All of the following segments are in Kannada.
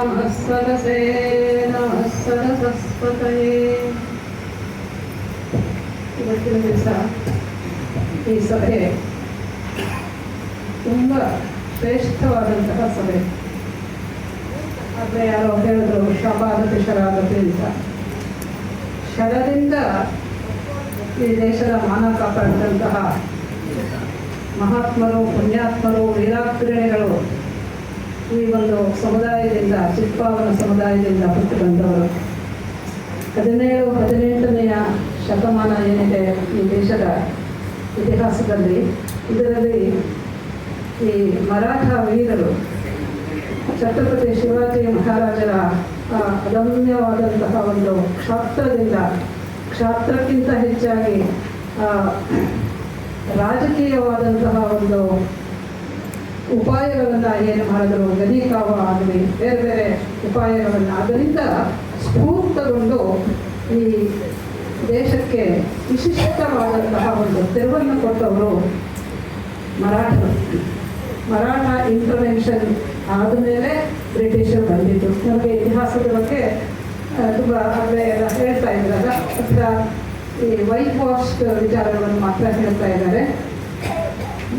ನಮಸ್ಸರಸೇ ನಮಸ್ಸರಸಸ್ಪತಯೇ. ಇವತ್ತಿನ ದಿವಸ ಈ ಸಭೆ ತುಂಬ ಶ್ರೇಷ್ಠವಾದಂತಹ ಸಭೆ. ಆದರೆ ಯಾರೋ ಹೇಳಿದ್ರು ಶಪಾದತಿ ಶರಾದತಿ ಅಂತ. ಶರದಿಂದ ಈ ದೇಶದ ಮಾನ ಕಾಪಾಡಿದಂತಹ ಮಹಾತ್ಮರು, ಪುಣ್ಯಾತ್ಮರು, ವೀರಾಗ್ರಣಿಗಳು ಈ ಒಂದು ಸಮುದಾಯದಿಂದ, ಚಿತ್ಪಾವನ ಸಮುದಾಯದಿಂದ ಹುಟ್ಟು ಬಂದವರು. 17-18ನೆಯ ಶತಮಾನ ಏನಿದೆ ಈ ದೇಶದ ಇತಿಹಾಸದಲ್ಲಿ, ಇದರಲ್ಲಿ ಈ ಮರಾಠ ವೀರರು ಛತ್ರಪತಿ ಶಿವಾಜಿ ಮಹಾರಾಜರ ಅದಮ್ಯವಾದಂತಹ ಒಂದು ಕ್ಷಾತ್ರಕ್ಕಿಂತ ಹೆಚ್ಚಾಗಿ ರಾಜಕೀಯವಾದಂತಹ ಒಂದು ಉಪಾಯಗಳನ್ನು ಏನು ಮಾಡಿದ್ರು, ಗಣೀಕಾವ ಆಗಲಿ, ಬೇರೆ ಬೇರೆ ಉಪಾಯಗಳನ್ನು ಅದರಿಂದ ಸ್ಫೂರ್ತಗೊಂಡು ಈ ದೇಶಕ್ಕೆ ವಿಶಿಷ್ಟವಾದಂತಹ ಒಂದು ತೆರವನ್ನು ಕೊಟ್ಟವರು ಮರಾಠರು. ಮರಾಠ ಇಂಟರ್ವೆನ್ಷನ್ ಆದಮೇಲೆ ಬ್ರಿಟಿಷರು ಬಂದಿದ್ದು. ನಮಗೆ ಇತಿಹಾಸದ ಬಗ್ಗೆ ತುಂಬ ಆಗಲೇ ಎಲ್ಲ ಹೇಳ್ತಾ ಇದ್ದಾಗ ಅಥವಾ ಈ ವೈಟ್ ವಾಶ್ ವಿಚಾರಗಳನ್ನು ಮಾತ್ರ ಹೇಳ್ತಾ ಇದ್ದಾರೆ.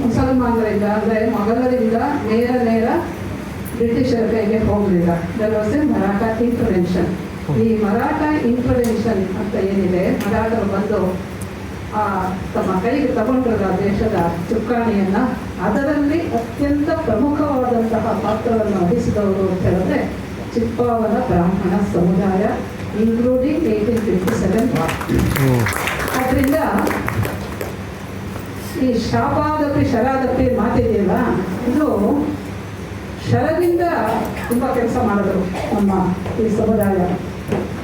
ಮುಸಲ್ಮಾನರಿಂದ ಅಂದರೆ ಮೊಘಲರಿಂದ ನೇರ ಬ್ರಿಟಿಷರ ಕೈಗೆ ಹೋಗಲಿಲ್ಲ. That was A Maratha intervention. ಈ ಮರಾಠ ಇಂಟರ್ವೆನ್ಷನ್ ಅಂತ ಏನಿದೆ, ಮರಾಠರು ಬಂದು ತಮ್ಮ ಕೈಗೆ ತಗೊಂಡ್ರಲ್ಲ ದೇಶದ ಚುಕ್ಕಾಣಿಯನ್ನು, ಅದರಲ್ಲಿ ಅತ್ಯಂತ ಪ್ರಮುಖವಾದಂತಹ ಪಾತ್ರವನ್ನು ವಹಿಸಿದವರು ಅಂತ ಹೇಳಿದ್ರೆ ಚಿತ್ಪಾವನ ಬ್ರಾಹ್ಮಣ ಸಮುದಾಯ, ಇನ್ಕ್ಲೂಡಿಂಗ್ 1857. ಅದರಿಂದ ಈ ಶಾಪಾದಪಿ ಶರಾದಪಿ ಮಾತಿದೆಯಲ್ಲ, ಇದು ಶರದಿಂದ ತುಂಬ ಕೆಲಸ ಮಾಡಿದ್ರು ನಮ್ಮ ಈ ಸಮುದಾಯ,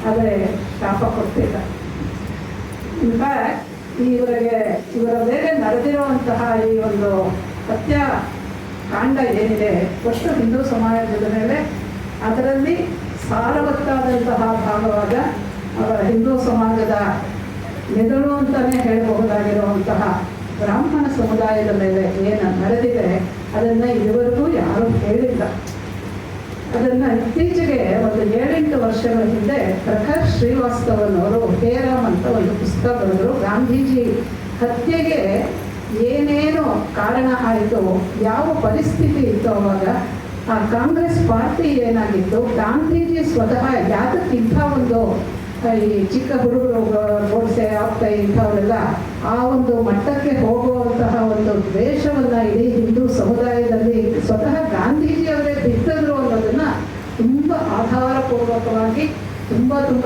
ಆದರೆ ಶಾಪ ಕೊಟ್ಟಿಲ್ಲ. ಇನ್ಫ್ಯಾಕ್ಟ್ ಇವರ ಮೇಲೆ ನಡೆದಿರುವಂತಹ ಈ ಒಂದು ಹತ್ಯಾಕಾಂಡ ಏನಿದೆ, ಒಟ್ಟು ಹಿಂದೂ ಸಮಾಜದ ಮೇಲೆ ಅದರಲ್ಲಿ ಸಾರವತ್ತಾದಂತಹ ಭಾಗವಾದ ಅವರ ಹಿಂದೂ ಸಮಾಜದ ಮೆದುಳು ಅಂತಲೇ ಹೇಳಬಹುದಾಗಿರುವಂತಹ ಬ್ರಾಹ್ಮಣ ಸಮುದಾಯದ ಮೇಲೆ ಏನು ನಡೆದಿದೆ ಅದನ್ನು ಇದುವರೆಗೂ ಯಾರೂ ಹೇಳಿಲ್ಲ. ಅದನ್ನು ಇತ್ತೀಚೆಗೆ ಒಂದು 7-8 ವರ್ಷಗಳ ಹಿಂದೆ ಪ್ರಕಾಶ್ ಶ್ರೀವಾಸ್ತವನವರು ಹೇರಾಮ್ ಅಂತ ಒಂದು ಪುಸ್ತಕ ಬರೆದರು. ಗಾಂಧೀಜಿ ಹತ್ಯೆಗೆ ಏನೇನು ಕಾರಣ ಆಯಿತು, ಯಾವ ಪರಿಸ್ಥಿತಿ ಇತ್ತು ಅವಾಗ, ಆ ಕಾಂಗ್ರೆಸ್ ಪಾರ್ಟಿ ಏನಾಗಿತ್ತು, ಗಾಂಧೀಜಿ ಸ್ವತಃ ಯಾತಕ್ಕಿಂಥ ಒಂದು ಈ ಚಿಕ್ಕ ಹುಡುಗರು ಗೋಡ್ಸೆ ಆಗ್ತಾ ಇಂಥವರೆಲ್ಲ ಆ ಒಂದು ಮಟ್ಟಕ್ಕೆ ಹೋಗುವಂತಹ ಒಂದು ದ್ವೇಷವನ್ನು ಇಡೀ ಹಿಂದೂ ಸಮುದಾಯದಲ್ಲಿ ಸ್ವತಃ ಗಾಂಧೀಜಿಯವರೇ ಬಿತ್ತಿದ್ರು ಅನ್ನೋದನ್ನು ತುಂಬ ಆಧಾರಪೂರ್ವಕವಾಗಿ ತುಂಬ ದೊಡ್ಡ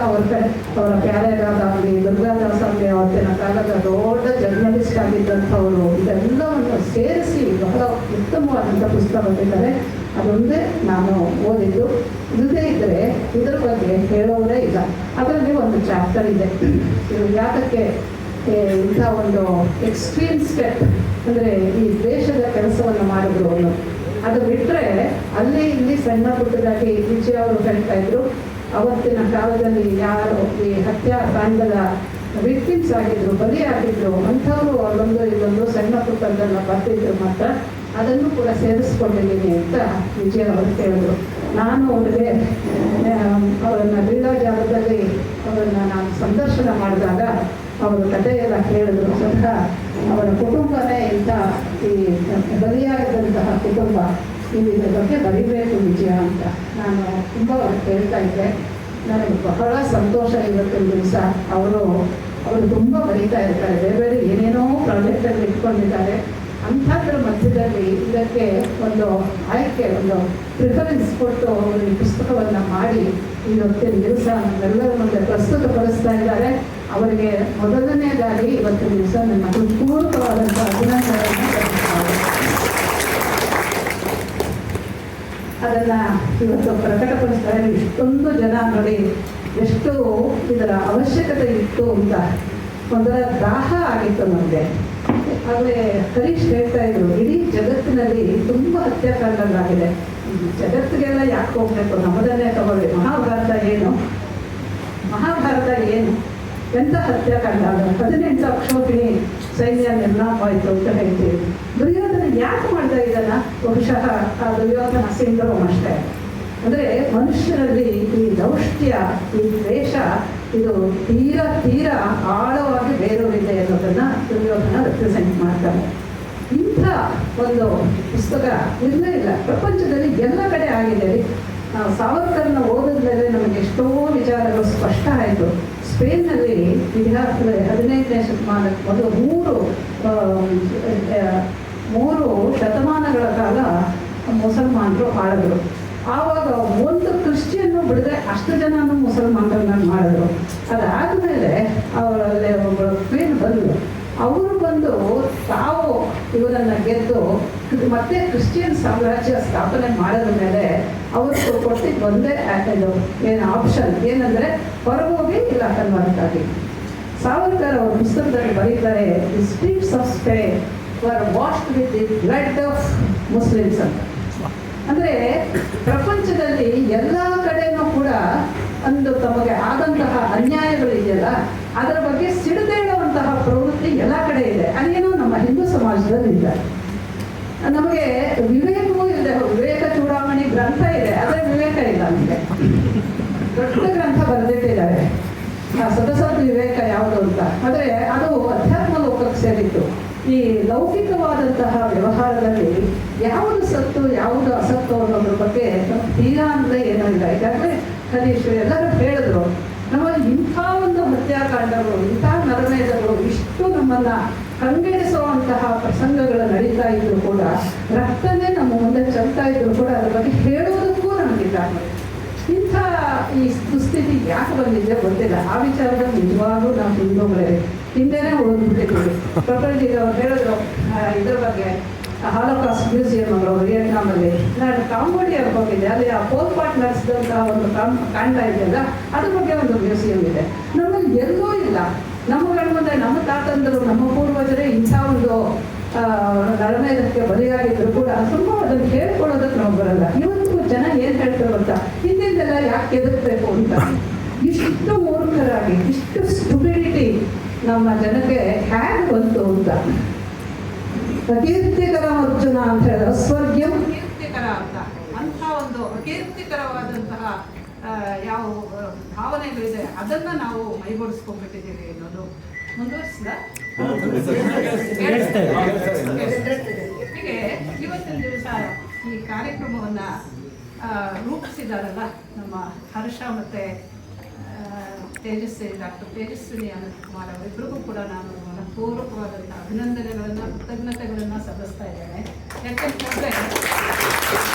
ಅವರ ಪ್ಯಾರೇಗಾದ ಆಗಲಿ, ದುರ್ಗಾದಾಸ್ ಆಗಲಿ, ಅವತ್ತಿನ ಕಾಲದ ದೊಡ್ಡ ಜರ್ನಲಿಸ್ಟ್ ಆಗಿದ್ದಂಥವರು ಇದೆಲ್ಲವನ್ನು ಸೇರಿಸಿ ಬಹಳ ಉತ್ತಮವಾದಂಥ ಪುಸ್ತಕ ಬರೆದಿದ್ದಾರೆ. ಅದೊಂದೇ ನಾನು ಓದಿದ್ದು. ಇಲ್ಲದೇ ಇದ್ದರೆ ಇದರ ಬಗ್ಗೆ ಹೇಳೋರೇ ಇಲ್ಲ. ಅದರಲ್ಲಿ ಒಂದು ಚಾಪ್ಟರ್ ಇದೆ, ಯಾತಕ್ಕೆ ಇಂಥ ಒಂದು ಎಕ್ಸ್ಟ್ರೀಮ್ ಸ್ಟೆಪ್ ಅಂದರೆ ಈ ದೇಶದ ಕೆಲಸವನ್ನು ಮಾಡಿದ್ರು ಅನ್ನೋ. ಅದು ಬಿಟ್ಟರೆ ಅಲ್ಲಿ ಇಲ್ಲಿ ಸಣ್ಣ ಪುಟ್ಟದಾಗಿ ವಿಜಯ ಅವರು ಹೇಳ್ತಾ ಇದ್ರು, ಅವತ್ತಿನ ಕಾಲದಲ್ಲಿ ಯಾರು ಈ ಹತ್ಯಾಕಾಂಡದ ವಿಕ್ಟಿಮ್ಸ್ ಆಗಿದ್ರು, ಬಲಿಯಾಗಿದ್ರು ಅಂಥವರು ಅಲ್ಲೊಂದು ಇಲ್ಲೊಂದು ಸಣ್ಣ ಪುಟ್ಟದನ್ನು ಬರ್ತಿದ್ರು, ಮಾತ್ರ ಅದನ್ನು ಕೂಡ ಸೇರಿಸ್ಕೊಂಡಿದ್ದೀನಿ ಅಂತ ವಿಜಯ ಅವರು ಹೇಳಿದ್ರು. ನಾನು ಅವರಿಗೆ ಅವರನ್ನು ಕ್ರೀಡಾ ಜಾಗದಲ್ಲಿ ಅವರನ್ನು ನಾನು ಸಂದರ್ಶನ ಮಾಡಿದಾಗ ಅವರು ಕಥೆಯೆಲ್ಲ ಹೇಳಿದ್ರು. ಸ್ವತಃ ಅವರ ಕುಟುಂಬನೇ ಇಂಥ ಈ ಬಲಿಯಾಗದಂತಹ ಕುಟುಂಬ, ಇದರ ಬಗ್ಗೆ ಬರಿಬೇಕು ವಿಜಯ ಅಂತ ನಾನು ತುಂಬ ಅವ್ರಿಗೆ ಕೇಳ್ತಾ ಇದ್ದೆ. ನನಗೆ ಬಹಳ ಸಂತೋಷ. ಇವತ್ತಿನ ದಿವಸ ಅವರು ತುಂಬ ಬರೀತಾ ಇರ್ತಾರೆ, ಬೇರೆ ಏನೇನೋ ಪ್ರಾಜೆಕ್ಟಲ್ಲಿ ಇಟ್ಕೊಂಡಿದ್ದಾರೆ. ಅಂಥದ್ರ ಮಧ್ಯದಲ್ಲಿ ಇದಕ್ಕೆ ಒಂದು ಆಯ್ಕೆ, ಒಂದು ಪ್ರಿಫರೆನ್ಸ್ ಕೊಟ್ಟು ಅವರು ಈ ಪುಸ್ತಕವನ್ನು ಮಾಡಿ ಇವತ್ತಿನ ದಿವಸ ನಮ್ಮೆಲ್ಲರ ಮುಂದೆ ಪ್ರಸ್ತುತಪಡಿಸ್ತಾ ಇದ್ದಾರೆ. ಅವರಿಗೆ ಮೊದಲನೇದಾಗಿ ಇವತ್ತಿನ ದಿವಸ ನನ್ನ ಹೃತ್ಪೂರ್ವಕವಾದಂಥ ಅಭಿನಂದನೆಯನ್ನು ಸಲ್ಲಿಸ್ತಾರೆ. ಅದನ್ನು ಇವತ್ತು ಪ್ರಕಟಪಡಿಸ್ತಾರೆ. ಇಷ್ಟೊಂದು ಜನ ನೋಡಿ ಎಷ್ಟು ಇದರ ಅವಶ್ಯಕತೆ ಇತ್ತು ಅಂತ ಒಂದರ ದಾಹ ಆಗಿತ್ತು ನಮಗೆ. ಆದರೆ ಹರೀಶ್ ಹೇಳ್ತಾ ಇದ್ರು, ಇಡೀ ಜಗತ್ತಿನಲ್ಲಿ ತುಂಬ ಹತ್ಯಾಕಾಂಡಗಳಾಗಿದೆ, ಜಗತ್ತಿಗೆಲ್ಲ ಯಾಕೆ ಹೋಗ್ಬೇಕು, ನಮ್ಮದನ್ನೇ ತಗೊಳ್ಳಿ. ಮಹಾಭಾರತ ಏನು ಎಂಥ ಹತ್ಯಾಕಾಂಡ, 18 ಅಕ್ಷೋಹಿಣಿ ಸೈನ್ಯ ನಿರ್ನಾಮ ಆಯಿತು ಅಂತ ಹೇಳ್ತೀವಿ. ದುರ್ಯೋಧನ ಯಾಕೆ ಮಾಡ್ತಾ ಇದ್ದಾನ? ಬಹುಶಃ ಆ ದುರ್ಯೋಧನ ಸಿಂಡ್ರೋಮ್ ಅಷ್ಟೇ. ಅಂದರೆ ಮನುಷ್ಯರಲ್ಲಿ ಈ ದೌಷ್ಟ್ಯ, ಈ ದ್ವೇಷ ಇದು ತೀರ ಆಳವಾಗಿ ಬೇರೂರಿದೆ ಅನ್ನೋದನ್ನು ದುರ್ಯೋಧನ ರೆಪ್ರೆಸೆಂಟ್ ಮಾಡ್ತಾರೆ. ಇಂಥ ಒಂದು ಪುಸ್ತಕ ಇರಲೇ ಇಲ್ಲ ಪ್ರಪಂಚದಲ್ಲಿ, ಎಲ್ಲ ಕಡೆ ಆಗಿದೆ. ನಾವು ಸಾವರ್ಕರ್ನ ಓದಿದ ಮೇಲೆ ನಮಗೆ ಎಷ್ಟೋ ವಿಚಾರಗಳು ಸ್ಪಷ್ಟ ಆಯಿತು. ಸ್ಪೇನ್ನಲ್ಲಿ ಇತಿಹಾಸದ 15ನೇ ಶತಮಾನಕ್ಕೆ ಮೊದಲು ಮೂರು ಶತಮಾನಗಳ ಕಾಲ ಮುಸಲ್ಮಾನರು ಆಳಿದ್ರು. ಆವಾಗ ಒಂದು ಕ್ರಿಶ್ಚಿಯನ್ನು ಬಿಡದೆ ಅಷ್ಟು ಜನನು ಮುಸಲ್ಮಾನರನ್ನ ಮಾಡಿದ್ರು. ಅದಾದಮೇಲೆ ಅವರಲ್ಲಿ ಒಬ್ಬರು ಕ್ವೀನ್ ಬಂದರು. ಅವರು ಬಂದು ತಾವು ಇವರನ್ನು ಗೆದ್ದು ಮತ್ತೆ ಕ್ರಿಶ್ಚಿಯನ್ ಸಾಮ್ರಾಜ್ಯ ಸ್ಥಾಪನೆ ಮಾಡಿದ ಮೇಲೆ ಅವರು ಕೊಟ್ಟಿದ್ದು ಒಂದೇ ಏನು ಆಪ್ಷನ್ ಏನಂದರೆ ಹೊರಗೋಗಿ ಇಲ್ಲ ಕನ್ವರ್ಟ್ ಆಗಿ. ಸಾವರ್ಕರ್ ಅವರ ಪುಸ್ತಕದಲ್ಲಿ ಬರೀತಾರೆ, the streets of Spain var washed with the blood of Muslims ಅಂತ. ಅಂದರೆ ಪ್ರಪಂಚದಲ್ಲಿ ಎಲ್ಲ ಕಡೆನೂ ಕೂಡ ಒಂದು ತಮಗೆ ಆದಂತಹ ಅನ್ಯಾಯಗಳಿದೆಯಲ್ಲ ಅದರ ಬಗ್ಗೆ ಸಿಡಿದೇಳುವಂತಹ ಪ್ರವೃತ್ತಿ ಎಲ್ಲ ಕಡೆ ಇದೆ. ಅದೇನೋ ನಮ್ಮ ಹಿಂದೂ ಸಮಾಜದಲ್ಲಿ ಇಲ್ಲ. ನಮಗೆ ವಿವೇಕವೂ ಇದೆ. ವಿವೇಕ ಚೂಡಾಮಣಿ ಗ್ರಂಥ ಇದೆ, ಆದರೆ ವಿವೇಕ ಇಲ್ಲ. ನಮಗೆ ದೊಡ್ಡ ಗ್ರಂಥ ಬರೆದಿಟ್ಟಿದ್ದಾರೆ ಸದಸದ್ ವಿವೇಕ ಯಾವುದು ಅಂತ. ಆದರೆ ಅದು ಅಧ್ಯಾತ್ಮ ಲೋಕಕ್ಕೆ ಸೇರಿತ್ತು. ಈ ಲೌಕಿಕವಾದಂತಹ ವ್ಯವಹಾರದಲ್ಲಿ ಯಾವುದು ಸತ್ತು ಯಾವುದು ಅಸತ್ತು ಅನ್ನೋದ್ರ ಬಗ್ಗೆ ತೀರಾ ಅಂದರೆ ಏನೂ ಇಲ್ಲ. ಈಗಾಗಲೇ ಹರೀಶ್ ಎಲ್ಲರೂ ಹೇಳಿದ್ರು, ನಮ್ಮಲ್ಲಿ ಇಂಥ ಒಂದು ಹತ್ಯಾಕಾಂಡಗಳು, ಇಂಥ ನರಮೇಧಗಳು ಇಷ್ಟು ನಮ್ಮನ್ನು ಕಂಗೆಡಿಸುವಂತಹ ಪ್ರಸಂಗಗಳು ನಡೀತಾ ಇದ್ರು ಕೂಡ, ರಕ್ತನೇ ನಮ್ಮ ಮುಂದೆ ಚೆಲ್ತಾ ಇದ್ರು ಕೂಡ ಅದ್ರ ಬಗ್ಗೆ ಹೇಳೋದಕ್ಕೂ ನಮಗಿಲ್ಲ. ಇಂಥ ಈ ದುಸ್ಥಿತಿ ಯಾಕೆ ಬಂದಿದೆ ಗೊತ್ತಿಲ್ಲ. ಆ ವಿಚಾರದಲ್ಲಿ ನಿಜವಾಗೂ ನಾವು ಹಿಂದೆನೇ ಓದ್ಬಿಟ್ಟಿದ್ದೀವಿ. ಪ್ರಕೃತಿಗೆ ಅವ್ರು ಹೇಳಿದ್ರು ಇದ್ರ ಬಗ್ಗೆ ಹಾಲೋಕಾಸ್ಟ್ ಮ್ಯೂಸಿಯಂ ಅವರು ವಿಯೆಟ್ನಾಮಲ್ಲಿ. ನಾನು ಕಾಂಬೋಡಿಯಾಗೆ ಹೋಗಿದ್ದೆ, ಅಲ್ಲಿ ಆ ಪೋಲ್ ಪಾಟ್ ನಡೆಸಿದಂತಹ ಒಂದು ಕಾಂಡ ಇದೆಯಲ್ಲ ಅದ್ರ ಬಗ್ಗೆ ಒಂದು ಮ್ಯೂಸಿಯಂ ಇದೆ. ನಮ್ಮಲ್ಲಿ ಎಲ್ಲೂ ಇಲ್ಲ. ನಮ್ಮಗಳ ಮುಂದೆ ನಮ್ಮ ತಾತಂದರು, ನಮ್ಮ ಪೂರ್ವಜರೇ ಇಂಥ ಒಂದು ನರಮೇಧಕ್ಕೆ ಬಲಿಯಾಗಿದ್ರು ಕೂಡ ತುಂಬ ಅದನ್ನು ಹೇಳ್ಕೊಳ್ಳೋದಕ್ಕೆ ನಾವು ಬರಲ್ಲ. ಇವತ್ತು ಜನ ಏನು ಹೇಳ್ತಾರೆ ಗೊತ್ತಾ, ಹಿಂದಿಂದೆಲ್ಲ ಯಾಕೆ ಎದುರ್ಬೇಕು ಅಂತ. ಇಷ್ಟು ಮೂರ್ಖರಾಗಿ, ಇಷ್ಟು ಸ್ಟುಪಿಡಿಟಿ ನಮ್ಮ ಜನಕ್ಕೆ ಹೇಗೆ ಬಂತು ಅಂತ. ಅಕೀರ್ತಿಕರ ಅರ್ಜುನ ಅಂತ ಹೇಳಿದ್ರೆ ಅಸ್ವರ್ಗ್ಯಂ ಕೀರ್ತಿಕರ ಅಂತ ಒಂದು ಅಕೀರ್ತಿಕರವಾದಂತಹ ಯಾವ ಭಾವನೆಗಳಿದೆ ಅದನ್ನು ನಾವು ಮೈಗೂಡಿಸ್ಕೊಂಡ್ಬಿಟ್ಟಿದ್ದೀವಿ ಅನ್ನೋದು. ಮುಂದುವರಿಸಿದ ಹೀಗೆ ಇವತ್ತಿನ ದಿವಸ ಈ ಕಾರ್ಯಕ್ರಮವನ್ನು ರೂಪಿಸಿದಾರಲ್ಲ ನಮ್ಮ ಹರ್ಷ ಮತ್ತು ಡಾಕ್ಟರ್ ತೇಜಸ್ವಿನಿ ಅನಂತಕುಮಾರ್ ಅವರಿಬ್ಬರಿಗೂ ಕೂಡ ನಾನು ಪೂರ್ವಕವಾದಂಥ ಅಭಿನಂದನೆಗಳನ್ನು, ಕೃತಜ್ಞತೆಗಳನ್ನು ಸಲ್ಲಿಸ್ತಾ ಇದ್ದೇನೆ. ಯಾಕೆಂತಂದರೆ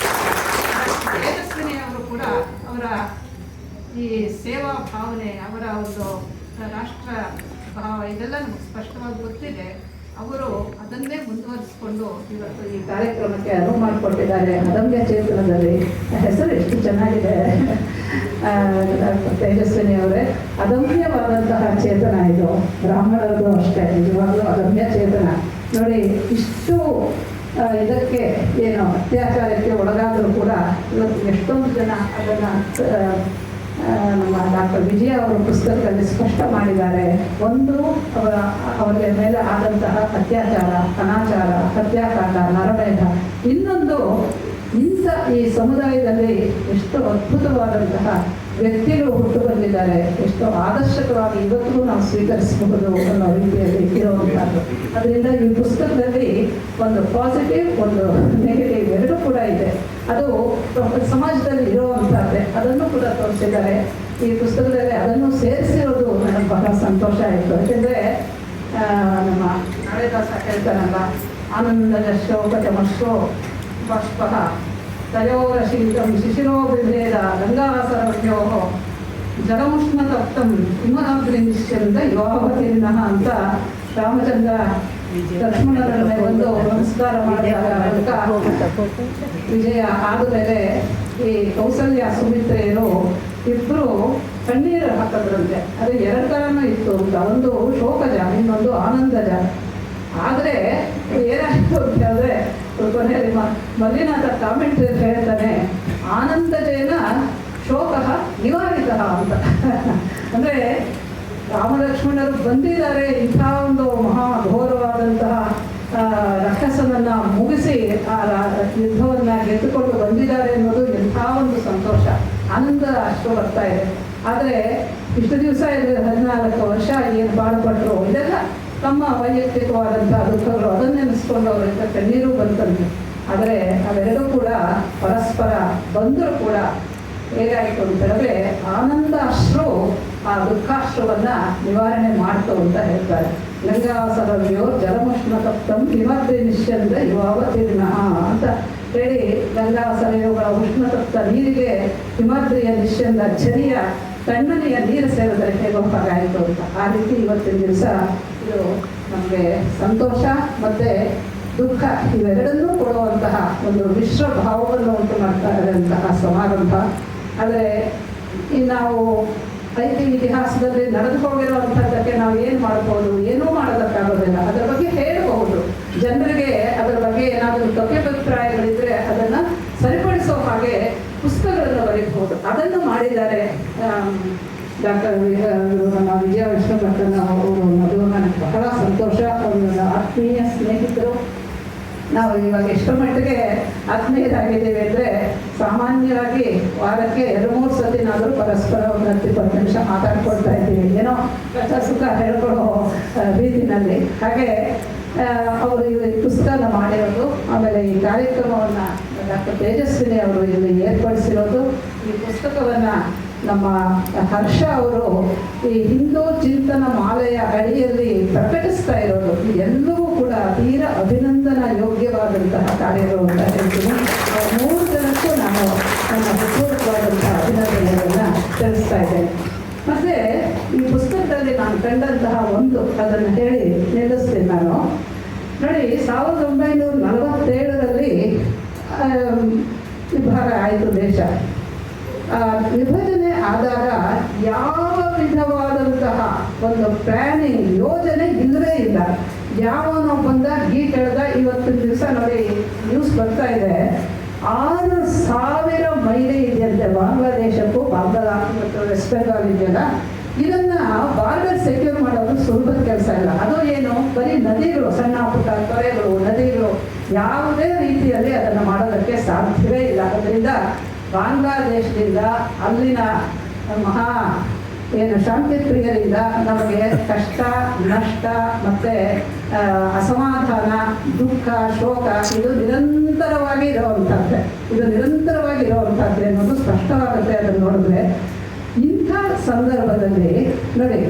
ತೇಜಸ್ವಿನಿ ಅವರು ಕೂಡ ಅವರ ಈ ಸೇವಾ ಭಾವನೆ, ಅವರ ಒಂದು ರಾಷ್ಟ್ರ ಭಾವ ಇದೆಲ್ಲ ನಮಗೆ ಸ್ಪಷ್ಟವಾಗಿ ಗೊತ್ತಿದೆ. ಅವರು ಅದನ್ನೇ ಮುಂದುವರಿಸಿಕೊಂಡು ಇವತ್ತು ಈ ಕಾರ್ಯಕ್ರಮಕ್ಕೆ ಅನುವು ಮಾಡಿಕೊಟ್ಟಿದ್ದಾರೆ. ಅದಮ್ಯ ಚೇತನದಲ್ಲಿ ಹೆಸರು ಎಷ್ಟು ಚೆನ್ನಾಗಿದೆ ತೇಜಸ್ವಿನಿ ಅವರೇ. ಅದಮ್ಯವಾದಂತಹ ಚೇತನ ಇದು. ಬ್ರಾಹ್ಮಣರದ್ದು ಅಷ್ಟೇ, ನಿಜವಾಗ್ಲೂ ಅದಮ್ಯ ಚೇತನ. ನೋಡಿ, ಇಷ್ಟು ಇದಕ್ಕೆ ಏನು ಅತ್ಯಾಚಾರಕ್ಕೆ ಒಳಗಾದರೂ ಕೂಡ ಇವತ್ತು ಎಷ್ಟೊಂದು ಜನ ಅದನ್ನು ನಮ್ಮ ಡಾಕ್ಟರ್ ವಿಜಯ ಅವರ ಪುಸ್ತಕದಲ್ಲಿ ಸ್ಪಷ್ಟ ಮಾಡಿದ್ದಾರೆ. ಒಂದು ಅವರ ಮೇಲೆ ಆದಂತಹ ಅತ್ಯಾಚಾರ, ಅನಾಚಾರ, ಹತ್ಯಾಕಾಂಡ, ನರಮೇಧ. ಇನ್ನೊಂದು ಇಂಥ ಈ ಸಮುದಾಯದಲ್ಲಿ ಎಷ್ಟು ಅದ್ಭುತವಾದಂತಹ ವ್ಯಕ್ತಿಗಳು ಹುಟ್ಟು ಬಂದಿದ್ದಾರೆ, ಎಷ್ಟು ಆದರ್ಶಕವಾಗಿ ಇವತ್ತಿಗೂ ನಾವು ಸ್ವೀಕರಿಸಬಹುದು ಅನ್ನೋ ರೀತಿಯಲ್ಲಿ ಇರುವಂಥದ್ದು. ಅದರಿಂದ ಈ ಪುಸ್ತಕದಲ್ಲಿ ಒಂದು ಪಾಸಿಟಿವ್, ಒಂದು ನೆಗೆಟಿವ್ ಎರಡೂ ಕೂಡ ಇದೆ. ಅದು ಸಮಾಜದಲ್ಲಿ ಇರುವಂಥದ್ದೇ, ಅದನ್ನು ಕೂಡ ತೋರಿಸಿದ್ದಾರೆ ಈ ಪುಸ್ತಕದಲ್ಲಿ. ಅದನ್ನು ಸೇರಿಸಿರೋದು ನನಗೆ ಬಹಳ ಸಂತೋಷ ಆಯಿತು. ಯಾಕೆಂದರೆ ನಮ್ಮ ನಾಳೆದಾಸ ಹೇಳ್ತಾರಲ್ಲ, ಆನಂದದ ಶೋಕತಮಶ್ರೋ ಬಾಷ್ಪಃ ತಯೋರಶೀತಂ ಶಿಶಿರೋ ಬಿಭೇದ ಗಂಗಾಸರವ್ಯೋ ಜಲಮುಷ್ಣತಪ್ತಂ ಹಿಮನಾಗ್ನಿಶ್ಚಂದ ಯುವಾವತೀರ್ಣ ಅಂತ ರಾಮಚಂದ್ರ ಲಕ್ಷ್ಮಣರನ್ನೇ ಒಂದು ನಮಸ್ಕಾರ ಮಾಡಿದಾಗ ವಿಜಯ ಆದಮೇಲೆ ಈ ಕೌಸಲ್ಯ ಸುಮಿತ್ರೆಯರು ಇಬ್ಬರು ಕಣ್ಣೀರು ಹಾಕಿದ್ರಂತೆ. ಅದು ಎರಡು ಥರನೂ ಇತ್ತು ಅಂತ. ಒಂದು ಶೋಕಜ, ಇನ್ನೊಂದು ಆನಂದಜ. ಆದರೆ ಏನಾಯಿತು ಅಂತ ಹೇಳಿದ್ರೆ ಕೊನೆಯಲ್ಲಿ ಮಲ್ಲಿನಾಥ ಕಾಮೆಂಟ್ರಿ ಹೇಳ್ತಾನೆ, ಆನಂದಜೇನ ಶೋಕ ನಿವಾರಿತ ಅಂತ. ಅಂದರೆ ರಾಮಲಕ್ಷ್ಮಣರು ಬಂದಿದ್ದಾರೆ, ಇಂಥ ಒಂದು ಮಹಾಘೋರವಾದಂತಹ ರಾಕ್ಷಸನನ್ನು ಮುಗಿಸಿ ಆ ಯುದ್ಧವನ್ನು ಗೆದ್ದುಕೊಂಡು ಬಂದಿದ್ದಾರೆ ಅನ್ನೋದು ಎಂಥ ಒಂದು ಸಂತೋಷ. ಅಂದ ಅಷ್ಟು ಬರ್ತಾ ಇದೆ. ಆದರೆ ಇಷ್ಟು ದಿವಸ 14 ವರ್ಷ ಏನು ಬಾಳುಪಟ್ಟರು, ಇದೆಲ್ಲ ತಮ್ಮ ವೈಯಕ್ತಿಕವಾದಂತಹ ದುಃಖಗಳು, ಅದನ್ನೆನಿಸ್ಕೊಂಡು ಅವರಿಂದ ಕಣ್ಣೀರು ಬಂತಂತೆ. ಆದರೆ ಅವೆರಡೂ ಕೂಡ ಪರಸ್ಪರ ಬಂದರೂ ಕೂಡ ಹೇಗಾಯಿತು ಅಂತ ಹೇಳಿದ್ರೆ ಆನಂದ ಅಶ್ರು ಆ ದುಃಖಾಶ್ರವನ್ನ ನಿವಾರಣೆ ಮಾಡ್ತು ಅಂತ ಹೇಳ್ತಾರೆ. ಗಂಗಾಸರವ್ಯೋ ಜಲಮುಷ್ಣ ತಪ್ತಂ ಹಿಮದ್ರಿ ನಿಶ್ಚಂದ್ರ ಯುವಾವತೀರ್ಣ ಅಂತ ಹೇಳಿ, ಗಂಗಾಸರಯೋಗಳ ಉಷ್ಣತಪ್ತ ನೀರಿಗೆ ಹಿಮದ್ರಿಯ ನಿಶ್ಚಂದ ಝರಿಯ ತಣ್ಣನೆಯ ನೀರು ಸೇರಿದ್ರೆ ಹೇಗೋ ಹಾಗಾಯಿತು ಅಂತ. ಆ ರೀತಿ ಇವತ್ತಿನ ದಿವಸ ಇದು ನಮಗೆ ಸಂತೋಷ ಮತ್ತು ದುಃಖ ಇವೆರಡನ್ನೂ ಕೊಡುವಂತಹ ಒಂದು ಮಿಶ್ರ ಭಾವವನ್ನು ಉಂಟು ಮಾಡ್ತಾ ಇರುವಂತಹ ಸಮಾರಂಭ. ಆದರೆ ನಾವು ಇತಿಹಾಸದಲ್ಲಿ ನಡೆದು ಹೋಗಿರುವಂಥದ್ದಕ್ಕೆ ನಾವು ಏನು ಮಾಡ್ಬೋದು, ಏನೂ ಮಾಡೋದಕ್ಕಾಗೋದಿಲ್ಲ. ಅದರ ಬಗ್ಗೆ ಹೇಳಬಹುದು, ಜನರಿಗೆ ಅದರ ಬಗ್ಗೆ ಏನಾದರೂ ತಪ್ಪಿಭಿಪ್ರಾಯಗಳಿದ್ರೆ ಅದನ್ನು ಸರಿಪಡಿಸೋ ಹಾಗೆ ಪುಸ್ತಕಗಳನ್ನು ಬರೀಬಹುದು. ಅದನ್ನು ಮಾಡಿದ್ದಾರೆ ಡಾಕ್ಟರ್ ನಮ್ಮ ವಿಜಯ ವಿಶ್ವಭಟ್ಟನ ಅವರು. ಅದು ನನಗೆ ಬಹಳ ಸಂತೋಷ. ಅವರ ಆತ್ಮೀಯ ಸ್ನೇಹಿತರು. ನಾವು ಇವಾಗ ಎಷ್ಟು ಮಟ್ಟಿಗೆ ಆತ್ಮೀಯರಾಗಿದ್ದೇವೆ ಅಂದರೆ ಸಾಮಾನ್ಯವಾಗಿ ವಾರಕ್ಕೆ 2-3 ಸತಿನಾದರೂ ಪರಸ್ಪರ ಒಂದು 10-20 ನಿಮಿಷ ಮಾತಾಡ್ಕೊಳ್ತಾ ಇದ್ದೀವಿ, ಏನೋ ಕಷ್ಟ ಸುಖ ಹೇಳ್ಕೊಳ್ಳೋ ರೀತಿನಲ್ಲಿ. ಹಾಗೆ ಅವರು ಈ ಪುಸ್ತಕ ಮಾಡಿರೋದು, ಆಮೇಲೆ ಈ ಕಾರ್ಯಕ್ರಮವನ್ನು ಡಾಕ್ಟರ್ ತೇಜಸ್ವಿನಿ ಅವರು ಇಲ್ಲಿ ಏರ್ಪಡಿಸಿರೋದು, ಈ ಪುಸ್ತಕವನ್ನು ನಮ್ಮ ಹರ್ಷ ಅವರು ಈ ಹಿಂದೂ ಚಿಂತನ ಮಾಲೆಯ ಅಡಿಯಲ್ಲಿ ಪ್ರಕಟಿಸ್ತಾ ಇರೋದು, ಎಲ್ಲವೂ ಕೂಡ ತೀರ ಅಭಿನಂದನಾ ಯೋಗ್ಯವಾದಂತಹ ಕಾರ್ಯಗಳು ಅಂತ ಹೇಳ್ತೀನಿ. 3 ಜನಕ್ಕೂ ನಾನು ನನ್ನ ಹೃತ್ಪೂರ್ವಕವಾದಂತಹ ಅಭಿನಂದನೆಗಳನ್ನು ತಿಳಿಸ್ತಾ ಇದ್ದೇನೆ. ಮತ್ತು ಈ ಪುಸ್ತಕದಲ್ಲಿ ನಾನು ಕಂಡಂತಹ ಅದನ್ನು ಹೇಳಿ ನಿಲ್ಲಿಸ್ತೀನಿ ನಾನು. ನೋಡಿ, 1947ರಲ್ಲಿ ವಿಭಾಗ ಆಯಿತು ದೇಶ. ವಿಭಜನೆ ಆದಾಗ ಯಾವ ವಿಧವಾದಂತಹ ಒಂದು ಪ್ಲಾನಿಂಗ್ ಯೋಜನೆ ಇಲ್ಲವೇ ಇಲ್ಲ. ಯಾವನೋ ಬಂದ ಗೀಟ್ ಎಳೆದ. ಇವತ್ತಿನ ದಿವಸ ನೋಡಿ ನ್ಯೂಸ್ ಬರ್ತಾ ಇದೆ, 6,000 ಮೈಲಿ ಇದೆಯಂತೆ ಬಾಂಗ್ಲಾದೇಶಕ್ಕೂ ಮತ್ತು ವೆಸ್ಟ್ ಬೆಂಗಾಲ್ ಇದೆಯಲ್ಲ, ಇದನ್ನು ಬಾರ್ಡರ್ ಸೆಕ್ಯೂರ್ ಮಾಡೋದು ಸುಲಭದ ಕೆಲಸ ಇಲ್ಲ. ಅದು ಏನು, ಬರೀ ನದಿಗಳು, ಸಣ್ಣ ಪುಟ್ಟ ತೊರೆಗಳು, ನದಿಗಳು, ಯಾವುದೇ ರೀತಿಯಲ್ಲಿ ಅದನ್ನು ಮಾಡೋದಕ್ಕೆ ಸಾಧ್ಯವೇ ಇಲ್ಲ. ಅದರಿಂದ ಬಾಂಗ್ಲಾದೇಶದಿಂದ ಅಲ್ಲಿನ ಮಹಾ ಶಾಂತಿ ಪ್ರಿಯರಿಂದ ನಮಗೆ ಕಷ್ಟ, ನಷ್ಟ ಮತ್ತು ಅಸಮಾಧಾನ, ದುಃಖ, ಶೋಕ ಇದು ನಿರಂತರವಾಗಿ ಇರುವಂಥದ್ದೇ ಅನ್ನೋದು ಸ್ಪಷ್ಟವಾಗುತ್ತೆ. ಅದನ್ನು ನೋಡಿದ್ರೆ ಇಂಥ ಸಂದರ್ಭದಲ್ಲಿ ನೋಡಿ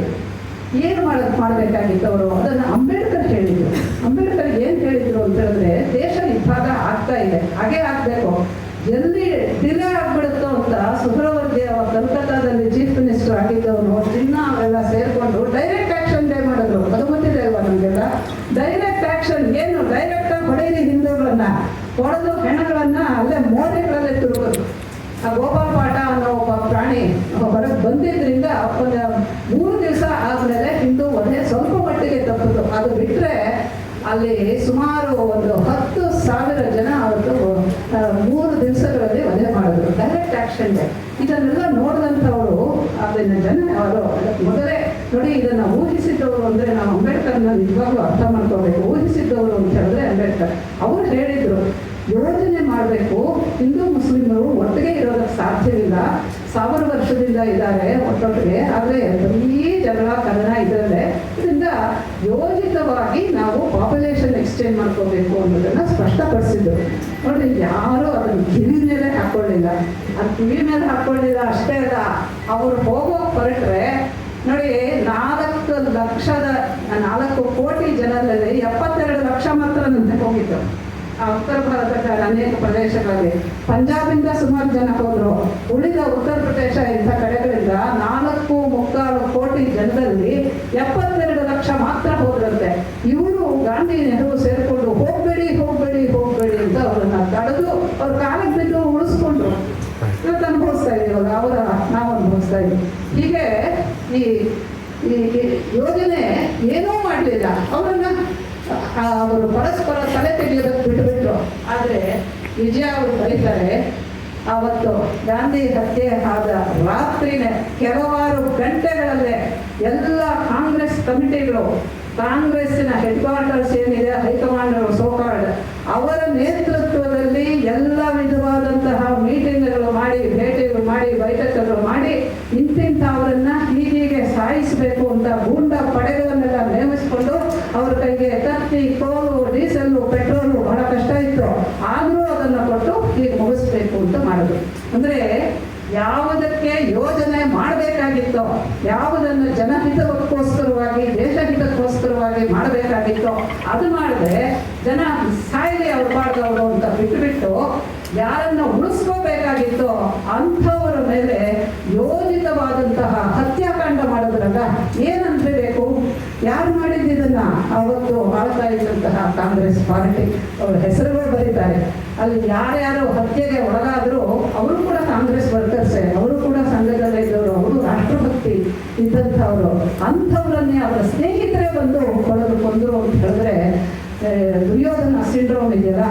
ಏನು ಮಾಡಬೇಕಾಗಿತ್ತು ಅವರು, ಅದನ್ನು ಅಂಬೇಡ್ಕರ್ ಹೇಳಿದರು. ಅಂಬೇಡ್ಕರ್ ಏನು ಹೇಳಿದರು ಅಂತ ಹೇಳಿದ್ರೆ, ದೇಶ ವಿಭಾಗ ಆಗ್ತಾ ಇದೆ, ಹಾಗೆ ಆಗಬೇಕು, ಎಲ್ಲಿ ಡಿಲೇ ಆಗ್ಬಿಡುತ್ತೋ ಅಂತ ಸುಹ್ರವರ್ದಿ ಕಲ್ಕತ್ತಾದಲ್ಲಿ ಚೀಫ್ ಮಿನಿಸ್ಟರ್ ಆಗಿದ್ದವನು ಚಿನ್ನ ಅವೆಲ್ಲ ಸೇರಿಕೊಂಡು ಡೈರೆಕ್ಟ್ ಆಕ್ಷನ್ ಡೇ ಮಾಡಿದ್ರು. ಅದು ಗೊತ್ತಿದೆ ಅಲ್ವಾ ನಮಗೆಲ್ಲ. ಡೈರೆಕ್ಟ್ ಆಕ್ಷನ್ ಏನು, ಡೈರೆಕ್ಟಾಗಿ ಹೊಡೆಯಿರಿ, ಹಿಂದೂಗಳನ್ನ ಹೊಡೆದು ಹೆಣಗಳನ್ನು ಅಲ್ಲೇ ಮೋರಿಗಳಲ್ಲೇ ತಿರುಗೋದು. ಆ ಗೋಪಾಲ್ ಪಾಠ ಅನ್ನೋ ಒಬ್ಬ ಪ್ರಾಣಿ ಹೊರಗೆ ಬಂದಿದ್ದರಿಂದ ಒಂದು 3 ದಿವಸ ಆದಮೇಲೆ ಹಿಂದೂ ವಧೆ ಸ್ವಲ್ಪ ಮಟ್ಟಿಗೆ ತಪ್ಪಿತು. ಅದು ಬಿಟ್ಟರೆ ಅಲ್ಲಿ ಸುಮಾರು ಒಂದು 10,000 ಜನ ಅವತ್ತು 3 ದಿವಸಗಳಲ್ಲಿ ವಧೆ ಮಾಡಿದ್ರು. Direct action day. ಇದನ್ನೆಲ್ಲ ನೋಡಿದಂಥವರು ಅದನ್ನು ಅವರು ಮೊದಲೇ ನೋಡಿ, ಇದನ್ನು ಊಹಿಸಿದ್ದವರು ಅಂದರೆ ನಾವು ಅಂಬೇಡ್ಕರ್ನ ನಿಜವಾಗ್ಲೂ ಅರ್ಥ ಮಾಡ್ಕೋಬೇಕು. ಊಹಿಸಿದ್ದವರು ಅಂತ ಹೇಳಿದ್ರೆ ಅಂಬೇಡ್ಕರ್ ಅವರು ಹೇಳಿದರು, ಯೋಜನೆ ಮಾಡಬೇಕು, ಹಿಂದೂ ಮುಸ್ಲಿಮರು ಒಟ್ಟಿಗೆ ಇರೋದಕ್ಕೆ ಸಾಧ್ಯವಿಲ್ಲ, 1000 ವರ್ಷದಿಂದ ಇದ್ದಾರೆ ಒಟ್ಟೊಟ್ಟಿಗೆ, ಆದರೆ ಬರೀ ಜಗಳ ಕದನ ಇದರಲ್ಲೇ. ಇದರಿಂದ ಯೋಜಿತವಾಗಿ ನಾವು ಪಾಪ್ಯುಲೇಷನ್ ಎಕ್ಸ್ಚೇಂಜ್ ಮಾಡ್ಕೋಬೇಕು ಅನ್ನೋದನ್ನು ಸ್ಪಷ್ಟಪಡಿಸಿದ್ರು. ನೋಡಿ, ಯಾರೂ ಅದನ್ನು ಕಿವಿ ಮೇಲೆ ಹಾಕ್ಕೊಳ್ಳಿಲ್ಲ. ಅದು ಕಿವಿ ಮೇಲೆ ಹಾಕ್ಕೊಳ್ಳಿಲ್ಲ ಅಷ್ಟೇ ಅಲ್ಲ, ಅವರು ಹೋಗೋಕೆ ಹೊರಟ್ರೆ ನೋಡಿ 4 ಕೋಟಿ ಜನರಲ್ಲಿ 72 ಲಕ್ಷ ಮಾತ್ರ ಹೋಗಿತ್ತು. ಉತ್ತರ ಭಾರತದ ಅನೇಕ ಪ್ರದೇಶಗಳಲ್ಲಿ ಪಂಜಾಬಿಂದ ಸುಮಾರು ಜನ ಹೋದ್ರು. ಉಳಿದ ಉತ್ತರ ಪ್ರದೇಶ ಇಂಥ ಕಡೆಗಳಿಂದ 4.25 ಕೋಟಿ ಜನರಲ್ಲಿ 72 ಲಕ್ಷ ಮಾತ್ರ ಹೋದ್ರಂತೆ. ಇವರು ಗಾಂಧಿ ನೆಹರು ಸೇರಿಕೊಂಡು ಹೋಗ್ಬೇಡಿ ಅಂತ ಅವರನ್ನ ತಡೆದು ಅವ್ರ ಕಾಲಕ್ಕೆ ಬಿದ್ದು ಉಳಿಸ್ಕೊಂಡ್ರು. ಇವತ್ತು ಅನುಭವಿಸ್ತಾ ಇದೀವಲ್ಲ, ನಾವು ಅನುಭವಿಸ್ತಾ ಇದ್ದೀವಿ. ಹೀಗೆ ಈ ಯೋಜನೆ ಏನೂ ಮಾಡಲಿಲ್ಲ. ಅವರು ಪರಸ್ಪರ ತಲೆ ತೆಗೆಯೋದಕ್ಕೆ ಬಿಟ್ಟುಬಿಟ್ರು. ಆದರೆ ವಿಜಯ ಅವರು ಬರೀತಾರೆ, ಆವತ್ತು ಗಾಂಧಿ ಹತ್ಯೆ ಆದ ರಾತ್ರಿನೇ ಕೆಲವಾರು ಗಂಟೆಗಳಲ್ಲೇ ಎಲ್ಲ ಕಾಂಗ್ರೆಸ್ ಕಮಿಟಿಗಳು, ಕಾಂಗ್ರೆಸ್ಸಿನ ಹೆಡ್ ಕ್ವಾರ್ಟರ್ಸ್ ಏನಿದೆ, ಹೈಕಮಾಂಡ್ ಸೋಕಾರ್ಡ್, ಅವರ ನೇತೃತ್ವದಲ್ಲಿ ಎಲ್ಲ ವಿಧವಾದಂತಹ ಮೀಟಿಂಗ್ಗಳು ಮಾಡಿ, ಭೇಟಿಗಳು ಮಾಡಿ ಬೈಟಕರು ಮಾಡಿ ಇಂತಿಂಥವರನ್ನ ಹೀಗೆ ಸಾಯಿಸಬೇಕು ಅಂತ ಗೂಂಡ ಪಡೆಗಳನ್ನೆಲ್ಲ ನೇಮಿಸ್ಕೊಂಡು ಅವ್ರ ಕೈಗೆ ಕತ್ತಿ, ಕೋಲು, ಡೀಸೆಲ್ಲು, ಪೆಟ್ರೋಲು ಬಹಳ ಕಷ್ಟ ಇತ್ತು. ಆದರೂ ಅದನ್ನು ಕೊಟ್ಟು ಈಗ ಮುಗಿಸ್ಬೇಕು ಅಂತ ಮಾಡೋದು. ಅಂದರೆ ಯಾವುದಕ್ಕೆ ಯೋಜನೆ ಮಾಡಬೇಕಾಗಿತ್ತೋ, ಯಾವುದನ್ನು ಜನಹಿತಕ್ಕೋಸ್ಕರವಾಗಿ, ದೇಶಹಿತಕ್ಕೋಸ್ಕರವಾಗಿ ಮಾಡಬೇಕಾಗಿತ್ತೋ ಅದು ಮಾಡದೆ ಜನ ಸಾಯಿಗೆ ಅವ್ರು ಮಾಡಿದವರು ಅಂತ ಬಿಟ್ಟು ಯಾರನ್ನು ಉಳಿಸ್ಕೋಬೇಕಾಗಿತ್ತೋ ಅಂಥವರ ಮೇಲೆ ಯೋಜಿತವಾದಂತಹ ಹತ್ಯಾಕಾಂಡ ಮಾಡೋದ್ರಲ್ಲ ಏನಂತಬೇಕು? ಯಾರು ಮಾಡಿದ್ದನ್ನ ಅವತ್ತು ಆಳ್ತಾ ಇದ್ದಂತಹ ಕಾಂಗ್ರೆಸ್ ಪಾರ್ಟಿ ಅವ್ರ ಹೆಸರುಗಳು ಬರೀತಾರೆ. ಅಲ್ಲಿ ಯಾರ್ಯಾರು ಹತ್ಯೆಗೆ ಒಳಗಾದರೂ ಅವರು ಕೂಡ ಕಾಂಗ್ರೆಸ್ ವರ್ಕರ್ಸೇ, ಅವರು ಕೂಡ ಸಂಘದಲ್ಲೇ ಇದ್ದವರು, ಅವರು ರಾಷ್ಟ್ರಭಕ್ತಿ ಇದ್ದಂಥವ್ರು. ಅಂಥವ್ರನ್ನೇ ಅವರ ಸ್ನೇಹಿತರೇ ಬಂದು ಕೊಂದರು ಅಂತ ಹೇಳಿದ್ರೆ ದುರ್ಯೋಧನ ಸಿಂಡ್ರೋಮ್ ಇದೆಯಲ್ಲ,